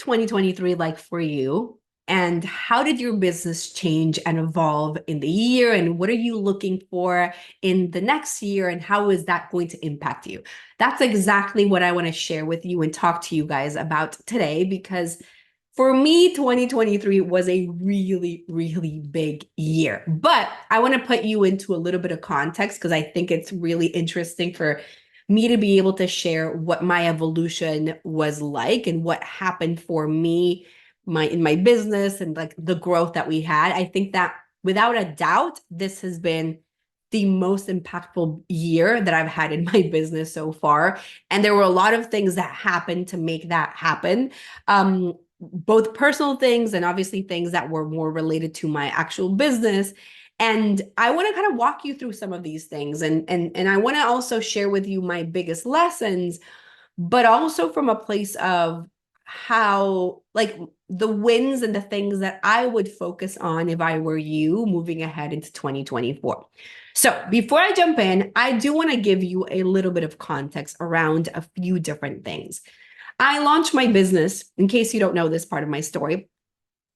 2023 like for you? And how did your business change and evolve in the year? And what are you looking for in the next year? And how is that going to impact you? That's exactly what I want to share with you and talk to you guys about today, because for me, 2023 was a really, really big year. But I want to put you into a little bit of context because I think it's really interesting for me to be able to share what my evolution was like and what happened for me in my business and like the growth that we had. I think that without a doubt, this has been the most impactful year that I've had in my business so far. And there were a lot of things that happened to make that happen. Both personal things and obviously things that were more related to my actual business. And I want to kind of walk you through some of these things. And I want to also share with you my biggest lessons, but also from a place of how, like, the wins and the things that I would focus on if I were you moving ahead into 2024. So before I jump in, I do want to give you a little bit of context around a few different things. I launched my business, in case you don't know this part of my story,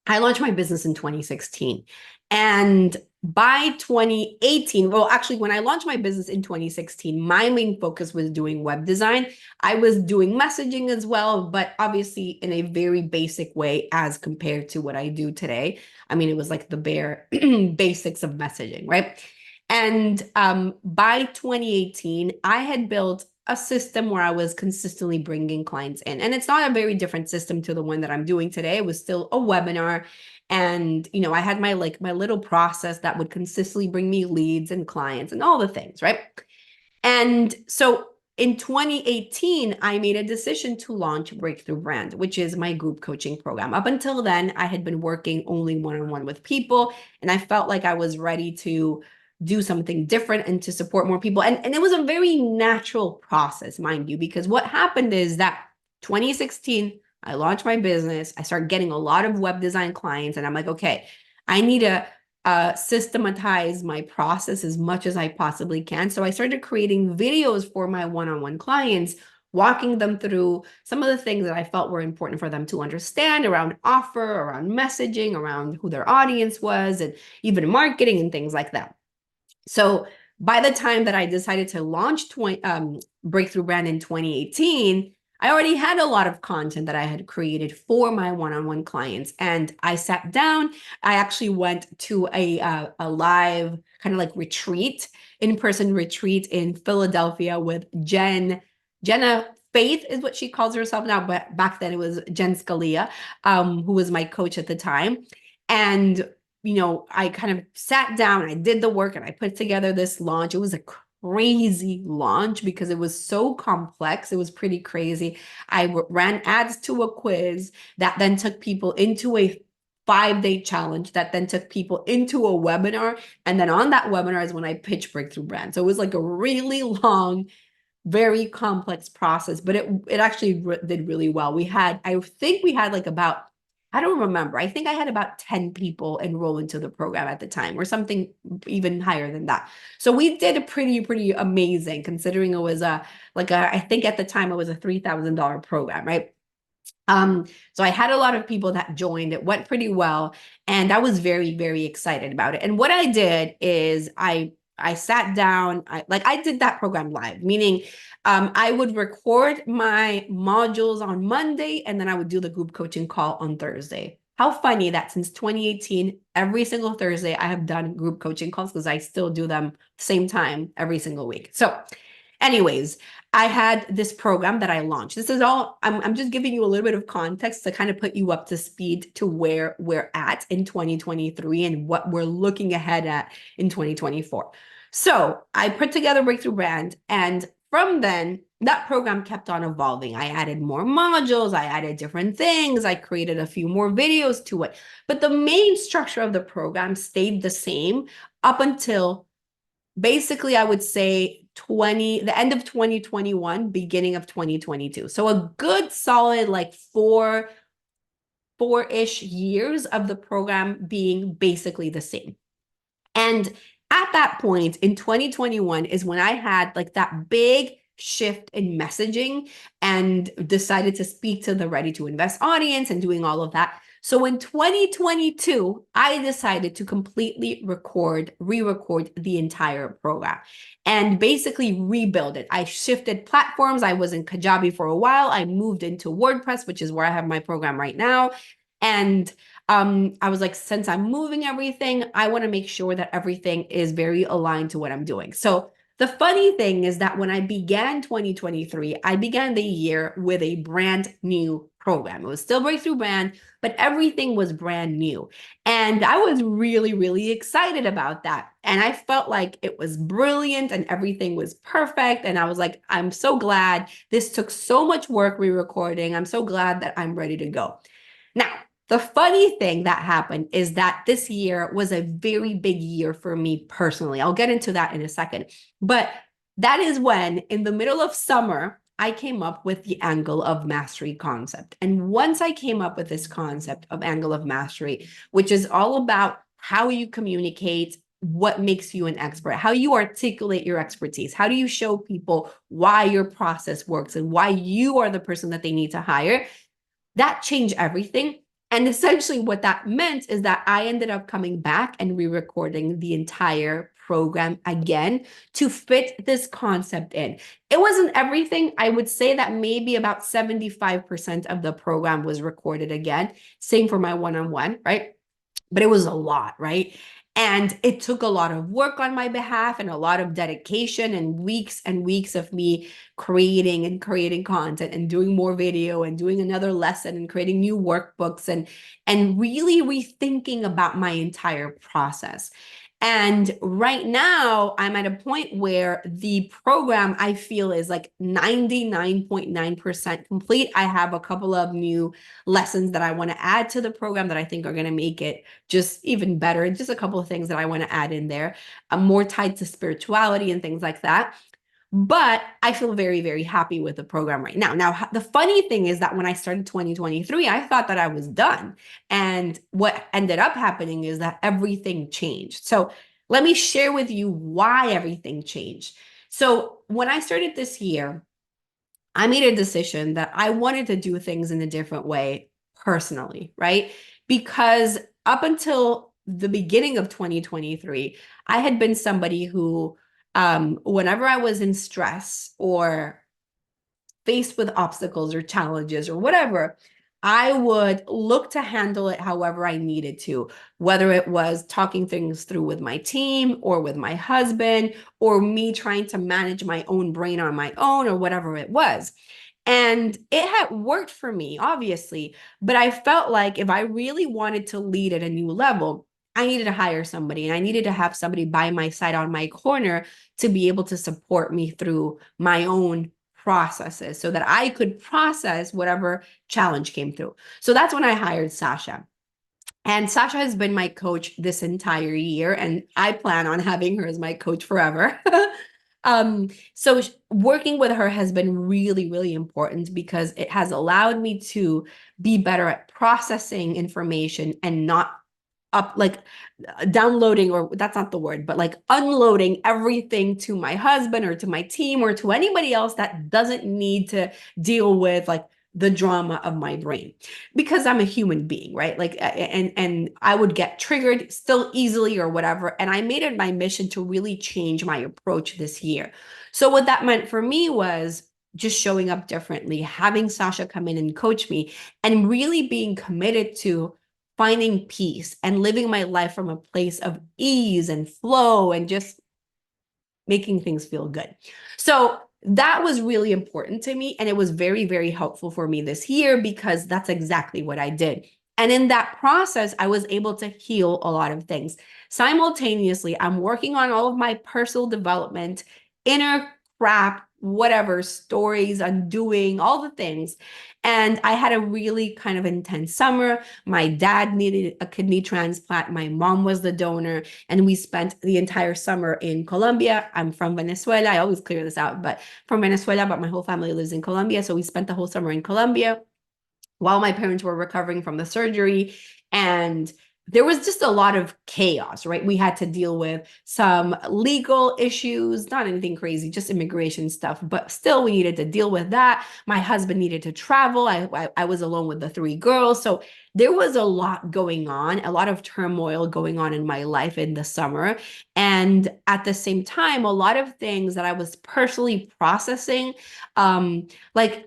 I launched my business in 2016. And by 2018, well, actually, when I launched my business in 2016, my main focus was doing web design. I was doing messaging as well, but obviously in a very basic way as compared to what I do today. I mean, it was like the bare basics of messaging, right? And by 2018, I had built a system where I was consistently bringing clients in. And it's not a very different system to the one that I'm doing today. It was still a webinar. And, I had my little process that would consistently bring me leads and clients and all the things, right? And so in 2018, I made a decision to launch Breakthrough Brand, which is my group coaching program. Up until then, I had been working only one-on-one with people, and I felt like I was ready to do something different and to support more people. And it was a very natural process, mind you, because what happened is that 2016, I launched my business. I started getting a lot of web design clients, and I'm like, okay, I need to systematize my process as much as I possibly can. So I started creating videos for my one-on-one clients, walking them through some of the things that I felt were important for them to understand around offer, around messaging, around who their audience was, and even marketing and things like that. So by the time that I decided to launch Breakthrough Brand in 2018, I already had a lot of content that I had created for my one-on-one clients. And I sat down, I actually went to a live kind of like retreat, in-person retreat in Philadelphia with Jenna Faith is what she calls herself now, but back then it was Jen Scalia, who was my coach at the time. And I kind of sat down, I did the work, and I put together this launch. It was a crazy launch because it was so complex. It was pretty crazy. I ran ads to a quiz that then took people into a 5-day challenge that then took people into a webinar. And then on that webinar is when I pitched Breakthrough Brand. So it was like a really long, very complex process, but it actually did really well. I think we had like about, I don't remember. I think I had about 10 people enroll into the program at the time, or something even higher than that. So we did a pretty amazing, considering it was I think at the time it was a $3,000 program, right? So I had a lot of people that joined. It went pretty well, and I was very, very excited about it. And what I did is I sat down, I did that program live, meaning I would record my modules on Monday, and then I would do the group coaching call on Thursday. How funny that since 2018, every single Thursday, I have done group coaching calls because I still do them same time every single week. So anyways, I had this program that I launched. This is all, I'm just giving you a little bit of context to kind of put you up to speed to where we're at in 2023 and what we're looking ahead at in 2024. So I put together Breakthrough Brand, and from then, that program kept on evolving. I added more modules, I added different things, I created a few more videos to it. But the main structure of the program stayed the same up until basically, I would say the end of 2021, beginning of 2022. So a good solid like four-ish years of the program being basically the same. And at that point in 2021 is when I had like that big shift in messaging and decided to speak to the ready to invest audience and doing all of that. So in 2022, I decided to completely re-record the entire program and basically rebuild it. I shifted platforms. I was in Kajabi for a while. I moved into WordPress, which is where I have my program right now. And I was like, since I'm moving everything, I want to make sure that everything is very aligned to what I'm doing. So the funny thing is that when I began 2023, I began the year with a brand new program. It was still Breakthrough Brand, but everything was brand new. And I was really, really excited about that. And I felt like it was brilliant and everything was perfect. And I was like, I'm so glad this took so much work re-recording. I'm so glad that I'm ready to go. Now, the funny thing that happened is that this year was a very big year for me personally. I'll get into that in a second. But that is when, in the middle of summer, I came up with the angle of mastery concept. And once I came up with this concept of angle of mastery, which is all about how you communicate, what makes you an expert, how you articulate your expertise, how do you show people why your process works and why you are the person that they need to hire, that changed everything. And essentially what that meant is that I ended up coming back and re-recording the entire program again to fit this concept in. It wasn't everything. I would say that maybe about 75% of the program was recorded again. Same for my one-on-one, right? But it was a lot, right? And it took a lot of work on my behalf and a lot of dedication and weeks of me creating content and doing more video and doing another lesson and creating new workbooks and really rethinking about my entire process. And right now, I'm at a point where the program I feel is like 99.9% complete. I have a couple of new lessons that I want to add to the program that I think are going to make it just even better. Just a couple of things that I want to add in there. I'm more tied to spirituality and things like that. But I feel very, very happy with the program right now. Now, the funny thing is that when I started 2023, I thought that I was done. And what ended up happening is that everything changed. So let me share with you why everything changed. So when I started this year, I made a decision that I wanted to do things in a different way personally, right? Because up until the beginning of 2023, I had been somebody who, whenever I was in stress or faced with obstacles or challenges or whatever, I would look to handle it however I needed to, whether it was talking things through with my team or with my husband or me trying to manage my own brain on my own or whatever it was. And it had worked for me, obviously, but I felt like if I really wanted to lead at a new level, I needed to hire somebody and I needed to have somebody by my side on my corner to be able to support me through my own processes so that I could process whatever challenge came through. So that's when I hired Sasha. And Sasha has been my coach this entire year, and I plan on having her as my coach forever. So working with her has been really, really important because it has allowed me to be better at processing information and not up like downloading, or that's not the word, but like unloading everything to my husband or to my team or to anybody else that doesn't need to deal with like the drama of my brain, because I'm a human being, right? Like, and I would get triggered still easily or whatever. And I made it my mission to really change my approach this year. So what that meant for me was just showing up differently, having Sasha come in and coach me, and really being committed to finding peace and living my life from a place of ease and flow and just making things feel good. So that was really important to me. And it was very, very helpful for me this year because that's exactly what I did. And in that process, I was able to heal a lot of things. Simultaneously, I'm working on all of my personal development, inner crap, whatever, stories, undoing, all the things. And I had a really kind of intense summer. My dad needed a kidney transplant. My mom was the donor. And we spent the entire summer in Colombia. I'm from Venezuela. I always clear this out, but from Venezuela, but my whole family lives in Colombia. So we spent the whole summer in Colombia while my parents were recovering from the surgery. And there was just a lot of chaos, right? We had to deal with some legal issues, not anything crazy, just immigration stuff, but still we needed to deal with that. My husband needed to travel. I was alone with the three girls. So there was a lot going on, a lot of turmoil going on in my life in the summer. And at the same time, a lot of things that I was personally processing, like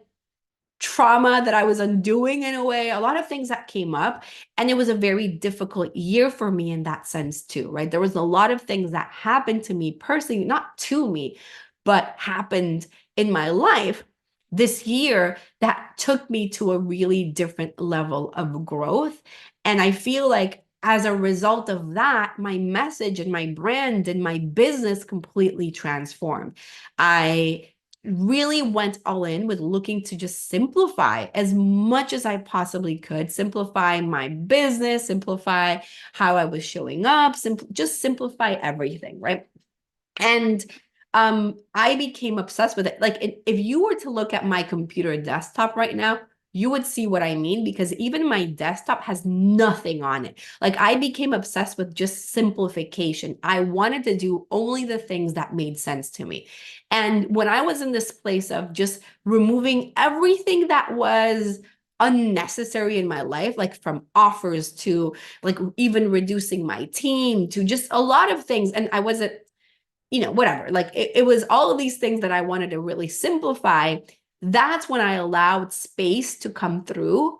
trauma that I was undoing in a way, a lot of things that came up. And it was a very difficult year for me in that sense too, right? There was a lot of things that happened to me personally, not to me, but happened in my life this year that took me to a really different level of growth. And I feel like as a result of that, my message and my brand and my business completely transformed. I really went all in with looking to just simplify as much as I possibly could, simplify my business, simplify how I was showing up, just simplify everything, right? And I became obsessed with it. Like if you were to look at my computer desktop right now, you would see what I mean, because even my desktop has nothing on it. Like I became obsessed with just simplification. I wanted to do only the things that made sense to me. And when I was in this place of just removing everything that was unnecessary in my life, like from offers to like even reducing my team to just a lot of things. And I wasn't, whatever. Like it was all of these things that I wanted to really simplify. That's when I allowed space to come through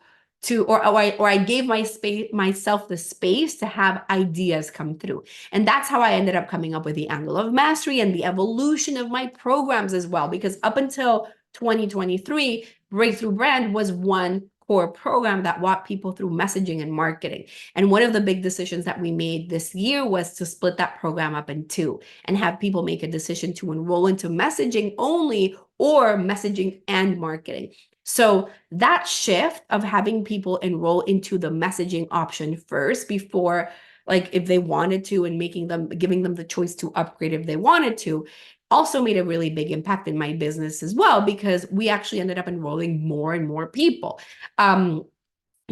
or I gave myself the space to have ideas come through. And that's how I ended up coming up with the angle of mastery and the evolution of my programs as well. Because up until 2023, Breakthrough Brand was one core program that walked people through messaging and marketing. And one of the big decisions that we made this year was to split that program up in two and have people make a decision to enroll into messaging only or messaging and marketing. So that shift of having people enroll into the messaging option first before, like if they wanted to, and giving them the choice to upgrade if they wanted to, also made a really big impact in my business as well, because we actually ended up enrolling more and more people. And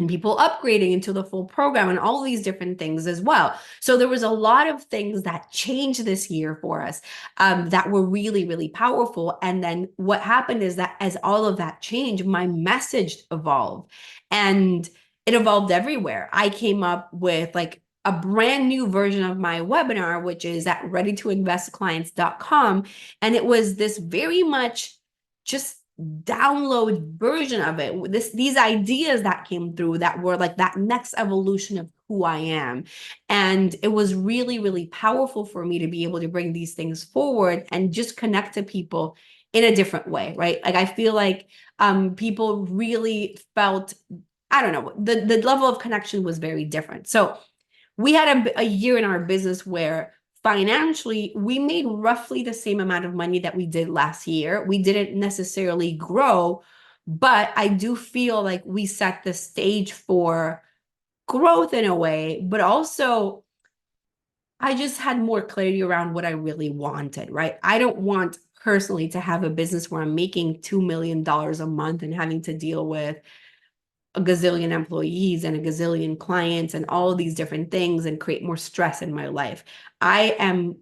people upgrading into the full program and all these different things as well. So there was a lot of things that changed this year for us that were really, really powerful. And then what happened is that as all of that changed, my message evolved, and it evolved everywhere. I came up with like a brand new version of my webinar, which is at readytoinvestclients.com. And it was this very much just download version of it. These ideas that came through that were like that next evolution of who I am. And it was really, really powerful for me to be able to bring these things forward and just connect to people in a different way, right? Like I feel like people really felt, I don't know, the level of connection was very different. So we had a year in our business where financially we made roughly the same amount of money that we did last year. We didn't necessarily grow, but I do feel like we set the stage for growth in a way, but also I just had more clarity around what I really wanted, right? I don't want personally to have a business where I'm making $2 million a month and having to deal with a gazillion employees and a gazillion clients and all of these different things and create more stress in my life. I am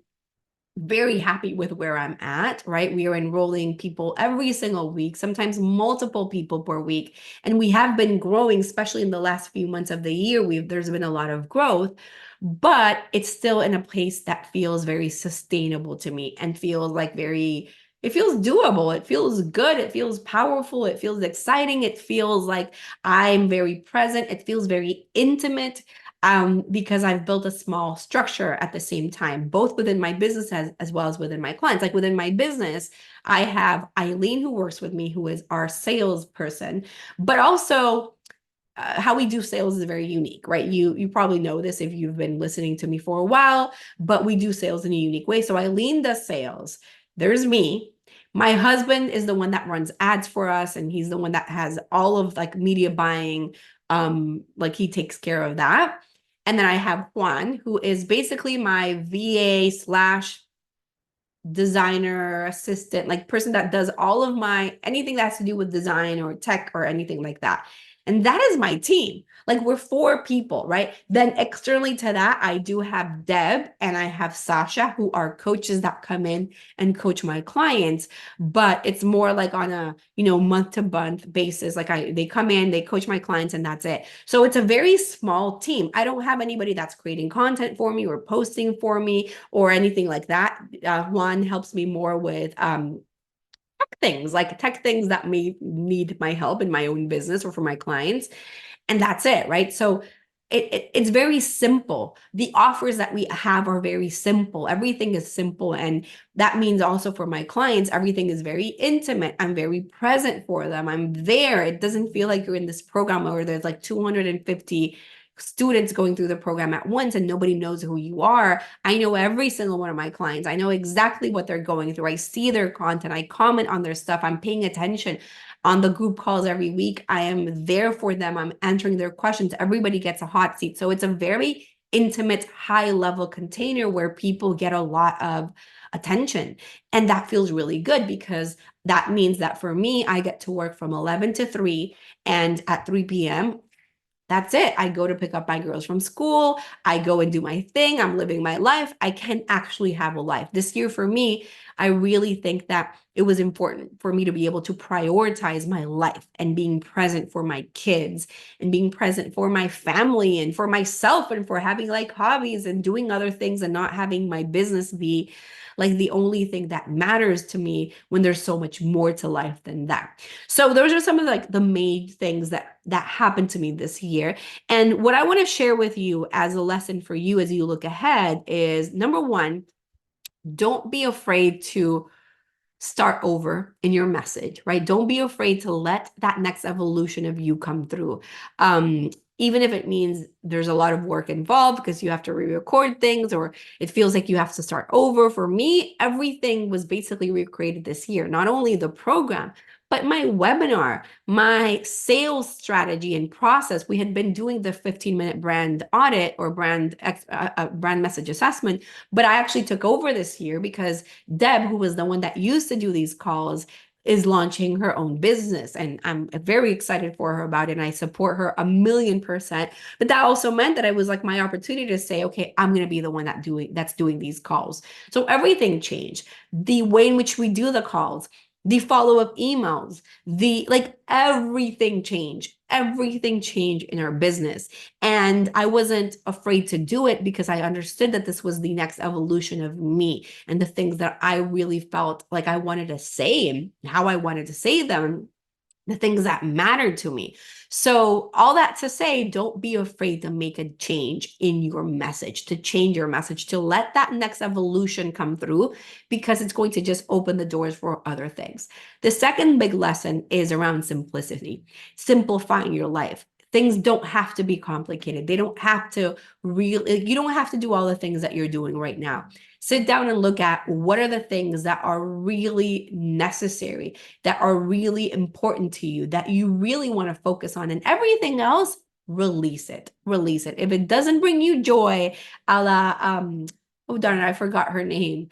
very happy with where I'm at, right? We are enrolling people every single week, sometimes multiple people per week. And we have been growing, especially in the last few months of the year. There's been a lot of growth, but it's still in a place that feels very sustainable to me and feels like it feels doable. It feels good. It feels powerful. It feels exciting. It feels like I'm very present. It feels very intimate. Because I've built a small structure at the same time, both within my business as well as within my clients. Like within my business, I have Eileen who works with me, who is our salesperson, but also how we do sales is very unique, right? You probably know this if you've been listening to me for a while, but we do sales in a unique way. So Eileen does sales. There's me. My husband is the one that runs ads for us, and he's the one that has all of like media buying. Like he takes care of that. And then I have Juan, who is basically my VA slash designer assistant, like person that does all of anything that has to do with design or tech or anything like that. And that is my team. Like we're four people, right? Then externally to that, I do have Deb and I have Sasha, who are coaches that come in and coach my clients. But it's more like on a, month to month basis. Like they come in, they coach my clients, and that's it. So it's a very small team. I don't have anybody that's creating content for me or posting for me or anything like that. Juan helps me more with tech things that may need my help in my own business or for my clients. And that's it, right? So it's very simple. The offers that we have are very simple. Everything is simple. And that means also for my clients, everything is very intimate. I'm very present for them. I'm there. It doesn't feel like you're in this program where there's like 250 students going through the program at once and nobody knows who you are. I know every single one of my clients. I know exactly what they're going through. I see their content. I comment on their stuff. I'm paying attention on the group calls every week. I am there for them. I'm answering their questions. Everybody gets a hot seat. So it's a very intimate, high level container where people get a lot of attention. And that feels really good because that means that for me, I get to work from 11 to 3, and at 3 p.m., that's it. I go to pick up my girls from school. I go and do my thing. I'm living my life. I can actually have a life. This year for me, I really think that it was important for me to be able to prioritize my life and being present for my kids and being present for my family and for myself and for having like hobbies and doing other things and not having my business be like the only thing that matters to me when there's so much more to life than that. So those are some of like the main things that happened to me this year. And what I want to share with you as a lesson for you as you look ahead is, number one, don't be afraid to start over in your message, right? Don't be afraid to let that next evolution of you come through. Even if it means there's a lot of work involved because you have to re-record things or it feels like you have to start over. For me, everything was basically recreated this year, not only the program, but my webinar, my sales strategy and process. We had been doing the 15-minute brand audit or brand message assessment, but I actually took over this year because Deb, who was the one that used to do these calls, is launching her own business. And I'm very excited for her about it. And I support her 1,000,000%. But that also meant that it was like my opportunity to say, okay, I'm going to be the one that's doing these calls. So everything changed. The way in which we do the calls, the follow-up emails, everything changed in our business. And I wasn't afraid to do it because I understood that this was the next evolution of me and the things that I really felt like I wanted to say and how I wanted to say them, the things that mattered to me. So all that to say, don't be afraid to make a change in your message, to change your message, to let that next evolution come through, because it's going to just open the doors for other things. The second big lesson is around simplicity, simplifying your life. Things don't have to be complicated. They don't have to you don't have to do all the things that you're doing right now. Sit down and look at what are the things that are really necessary, that are really important to you, that you really want to focus on, and everything else, release it. If it doesn't bring you joy, a la, oh darn it, I forgot her name.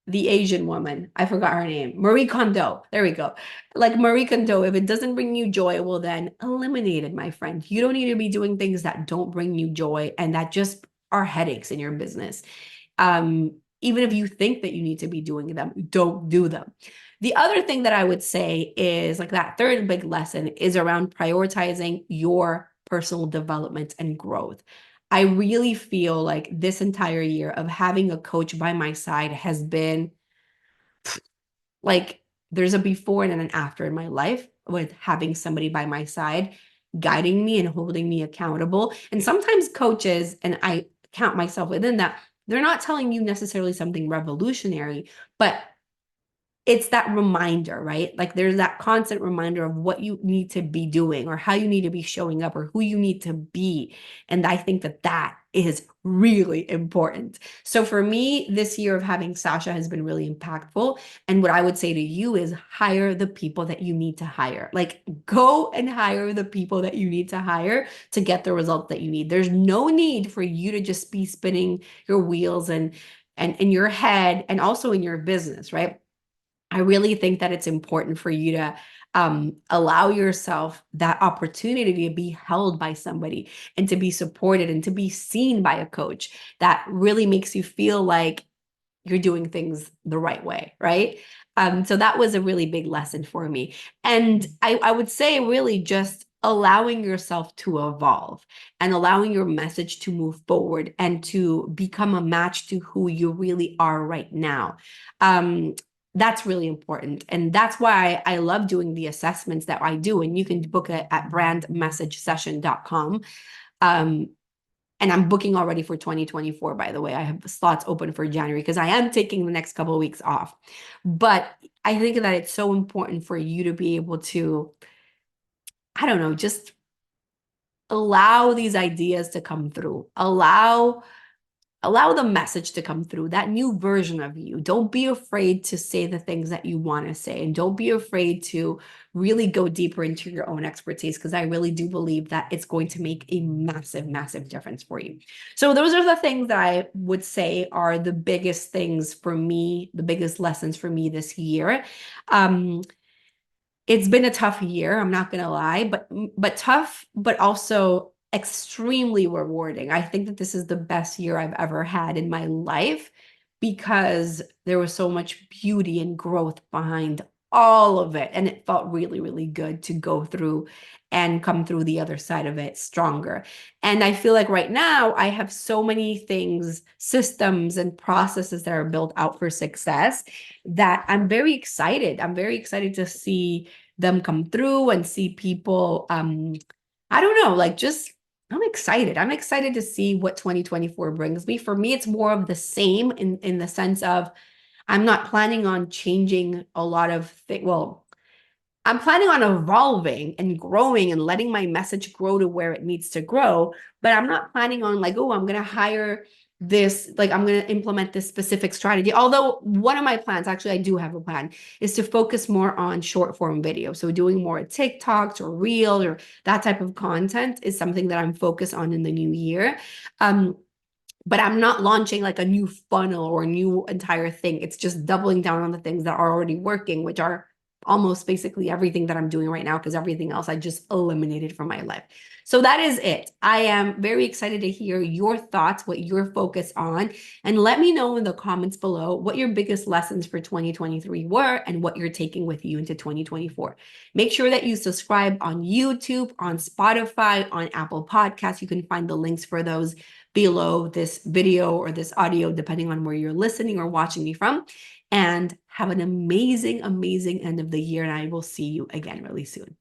The Asian woman, I forgot her name. Marie Kondo. There we go. Like Marie Kondo, if it doesn't bring you joy, well then eliminate it, my friend. You don't need to be doing things that don't bring you joy and that just are headaches in your business. Even if you think that you need to be doing them, don't do them. The other thing that I would say is like that third big lesson is around prioritizing your personal development and growth. I really feel like this entire year of having a coach by my side has been like, there's a before and an after in my life with having somebody by my side guiding me and holding me accountable. And sometimes coaches, and I count myself within that, they're not telling you necessarily something revolutionary, but it's that reminder, right? Like there's that constant reminder of what you need to be doing or how you need to be showing up or who you need to be. And I think that that is really important. So for me, this year of having Sasha has been really impactful. And what I would say to you is hire the people that you need to hire. Like go and hire the people that you need to hire to get the results that you need. There's no need for you to just be spinning your wheels and in your head and also in your business, right? I really think that it's important for you to Allow yourself that opportunity to be held by somebody and to be supported and to be seen by a coach that really makes you feel like you're doing things the right way, right? So that was a really big lesson for me. And I would say really just allowing yourself to evolve and allowing your message to move forward and to become a match to who you really are right now. That's really important. And that's why I love doing the assessments that I do. And you can book it at brandmessagesession.com. And I'm booking already for 2024, by the way. I have slots open for January because I am taking the next couple of weeks off. But I think that it's so important for you to be able to, I don't know, just allow these ideas to come through. Allow the message to come through, that new version of you. Don't be afraid to say the things that you want to say, and don't be afraid to really go deeper into your own expertise, because I really do believe that it's going to make a massive, massive difference for you. So those are the things that I would say are the biggest things for me, the biggest lessons for me this year. It's been a tough year, I'm not gonna lie, but tough, but also extremely rewarding. I think that this is the best year I've ever had in my life because there was so much beauty and growth behind all of it. And it felt really, really good to go through and come through the other side of it stronger. And I feel like right now I have so many things, systems and processes that are built out for success that I'm very excited. I'm very excited to see them come through and see people, I don't know, like just I'm excited. I'm excited to see what 2024 brings me. For me, it's more of the same in the sense of I'm not planning on changing a lot of things. Well, I'm planning on evolving and growing and letting my message grow to where it needs to grow. But I'm not planning on like, oh, I'm going to hire this, like I'm going to implement this specific strategy. Although one of my plans, actually, I do have a plan, is to focus more on short form video. So doing more TikToks or Reels or that type of content is something that I'm focused on in the new year. But I'm not launching like a new funnel or a new entire thing. It's just doubling down on the things that are already working, which are almost basically everything that I'm doing right now, because everything else I just eliminated from my life. So that is it. I am very excited to hear your thoughts, what you're focused on, and let me know in the comments below what your biggest lessons for 2023 were and what you're taking with you into 2024. Make sure that you subscribe on YouTube, on Spotify, on Apple Podcasts. You can find the links for those below this video or this audio, depending on where you're listening or watching me from. And have an amazing, amazing end of the year. And I will see you again really soon.